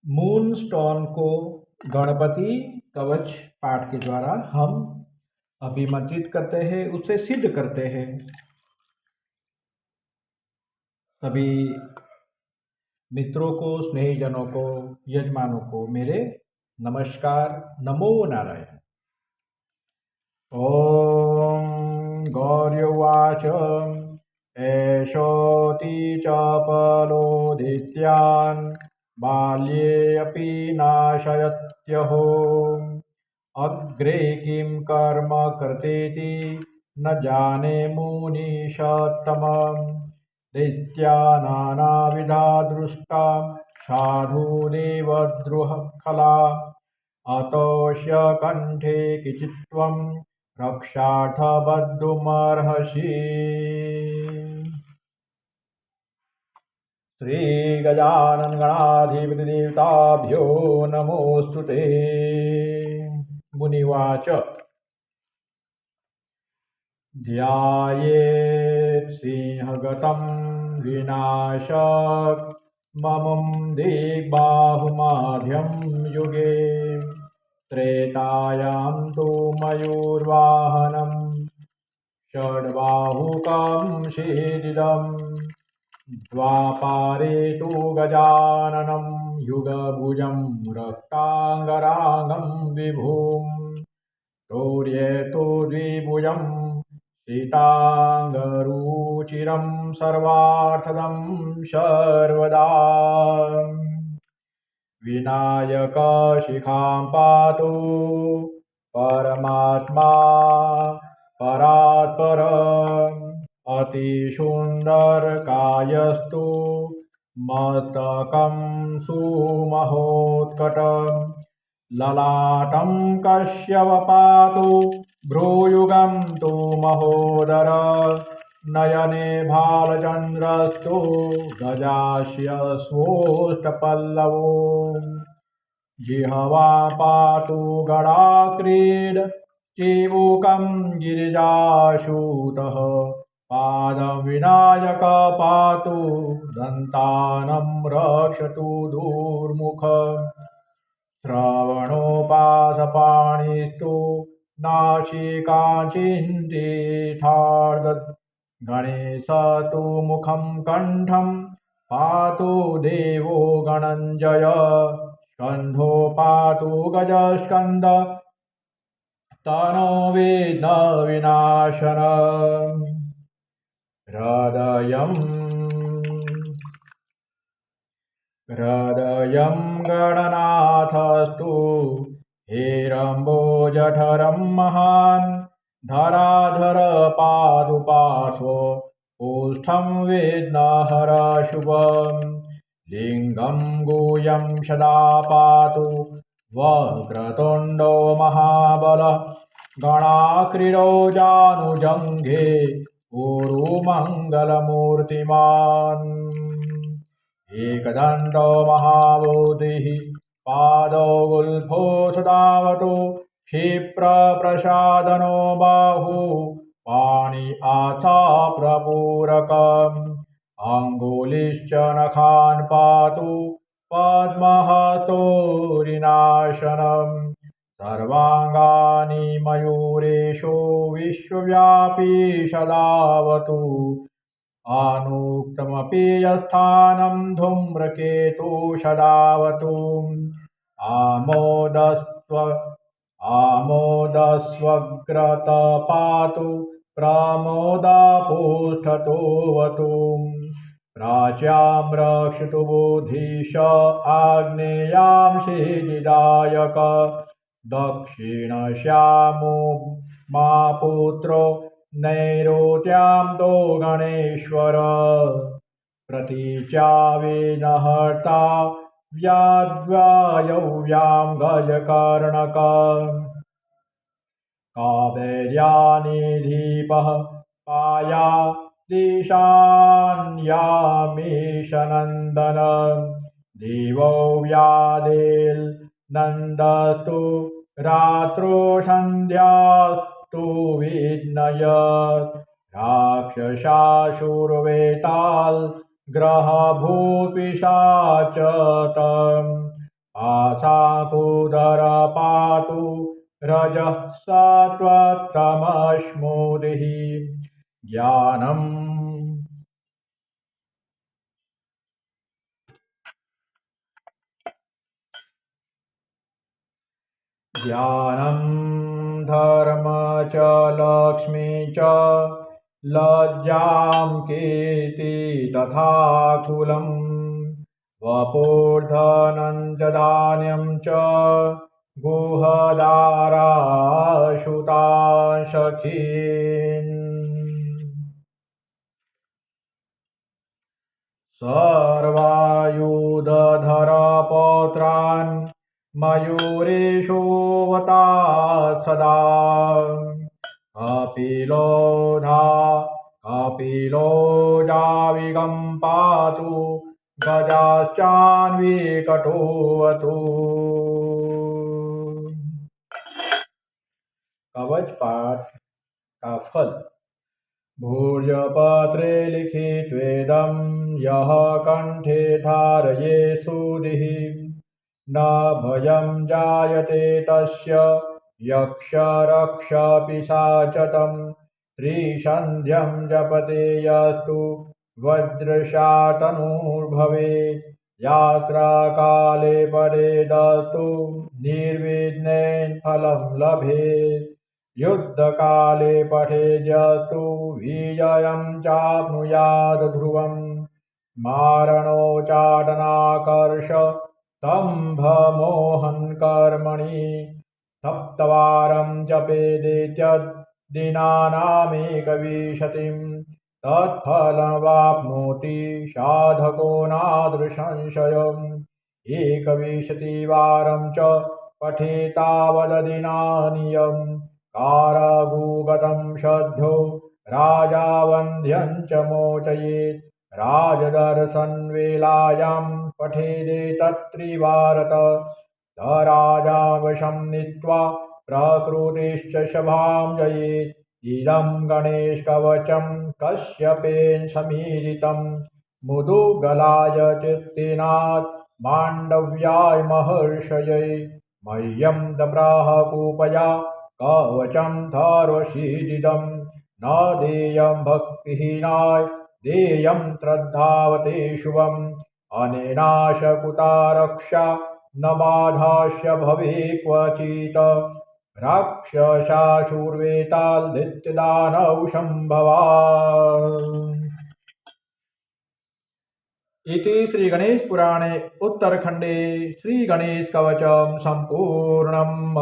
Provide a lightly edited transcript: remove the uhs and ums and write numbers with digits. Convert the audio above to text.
Moon stone को गणपति कवच पाठ के द्वारा हम अभिमंत्रित करते हैं, उसे सिद्ध करते हैं। सभी मित्रों को, स्नेहीजनों को, यजमानों को मेरे नमस्कार। नमो नारायण। ओम गौर्युवाच एषोऽति चपलोदित्यान् बाल्येऽपि नाशयत्यहो अग्रे किं कर्म कृतेति न जाने मुनीषत्तमम् दैत्या नानाविधा दृष्टा साधुदेवद्रुहखला अतोऽस्य कण्ठे किचित्त्वं रक्षार्थबद्धुमर्हसि। श्रीगजाननगणाधिपतिदेवताभ्यो नमोऽस्तु ते। मुनिवाच ध्यायेत् सिंहगतं विनाशकममुं दिग्बाहुमाद्यं युगे त्रेतायां तु मयूर्वाहनं षड्बाहुकं शीर्षम् द्वापारे तु गजाननं युगभुजं रक्ताङ्गरागं विभुं तोर्ये तु द्विभुजं सीताङ्गरुचिरं सर्वार्थदं सर्वदा विनायकशिखां पातु परमात्मा परात्पर अतिसुन्दरकायस्तु मस्तकं सुमहोत्कटं ललाटं कश्यप पातु भ्रूयुगं तु महोदर नयने भालचन्द्रस्तु गजास्य स्वोष्ठपल्लवो जिह्वा पातु गडाक्रीड चिबुकं गिरिजासूतः पादविनायक पातु दन्तानं रक्षतु दुर्मुख श्रवणोपासपाणिस्तु नासिकाचिन्तिथार्द गणेश तु मुखं कण्ठं पातु देवो गणञ्जय स्कन्धो पातु गजस्कन्द तनो विघ्नविनाशन हृदयं गणनाथस्तु हेरम्बोजठरं महान् धराधर पातु पार्श्वो ओष्ठं विघ्नहर शुभं लिङ्गं गुह्यं सदा पातु वक्रतुण्डो महाबलः गणाक्रीडो जानुजङ्घे गुरुमङ्गलमूर्तिमान् एकदन्तो महाबोधिः पादौ गुल्फो सुधावतु क्षिप्रप्रसादनो बाहु पाणि आथा प्रपूरकम् अङ्गुलिश्च नखान् पातु पद्महतोरिनाशनम् सर्वाङ्गानि मयूरेशो विश्वव्यापी सदावतु अनुक्तमपि यस्थानं धूम्रकेतु सदावतु आमोदस्वग्रत पातु प्रमोदापुष्ठतोऽवतु प्राच्यां रक्षतु बुद्धिश आग्नेयां सिद्धिदायक दक्षिणश्यामो मा पुत्रो नैऋत्यां तो गणेश्वर प्रतीच्या विघ्नहर्ता व्याद्वायव्यां गजकर्णक कावेर्यानिधिपः पाया दिशान्यामीशनन्दन दिवो व्यादेर्नन्दस्तु रात्रो सन्ध्यास्तु विघ्नयत् राक्षसासुरवेताल ग्रहभूपिशाच आशाकुदर पातु रजः सत्त्वतमस्मृतिः ज्ञानम् धर्म च लक्ष्मी च लज्जां कीर्ति तथा कुलं वपुर्धनं च धान्यं च गुहदाराशुता सखीन् सर्वायुधधरपौत्रान् मयूरेशोऽवता सदा कपिलो पातु गजाश्चान्विकटोऽवतु। कवच पाठ का फल। भूर्जपत्रे लिखित्वेदं यः कंठे धारये सुधिः न भयं जायते तस्य यक्षरक्षपिशाचतं त्रिसन्ध्यं जपते यस्तु वज्रशातनुर्भवेत् यात्राकाले परेदस्तु निर्विघ्नेन फलं लभेत् युद्धकाले पठेद्यस्तु विजयं चाप्नुयात् ध्रुवम् मारणोच्चाटनाकर्ष स्तम्भमोहन कर्मणि सप्तवारं जपेदेत्यद्दिनानामेकविंशतिं तत्फलमवाप्नोति साधको नादृसंशयम् एकविंशतिवारं च पठेतावददिनानियं कारागुगतं सद्यो राजा वन्द्यं च मोचयेत् राजदर्शनवेलायां पठेदेतत्त्रिवारत स राजावशं नीत्वा प्रकृतिश्च सभां जयेत् इदं गणेशकवचं कश्यपेन समीरितं मुदुगलाय चित्तिनाथ माण्डव्याय महर्षये मह्यं दब्राह कूपया कवचं थर्वशीदिदं न देयं भक्तिहीनाय देयं श्रद्धावते शुभम् अनेनाशकुता रक्षा न बाधास्य भवे क्वचित् राक्षसासुरवेतालदित्यदानौ सम्भवा। इति श्री गणेश पुराणे उत्तरखंडे श्री गणेश कवचम संपूर्णम्।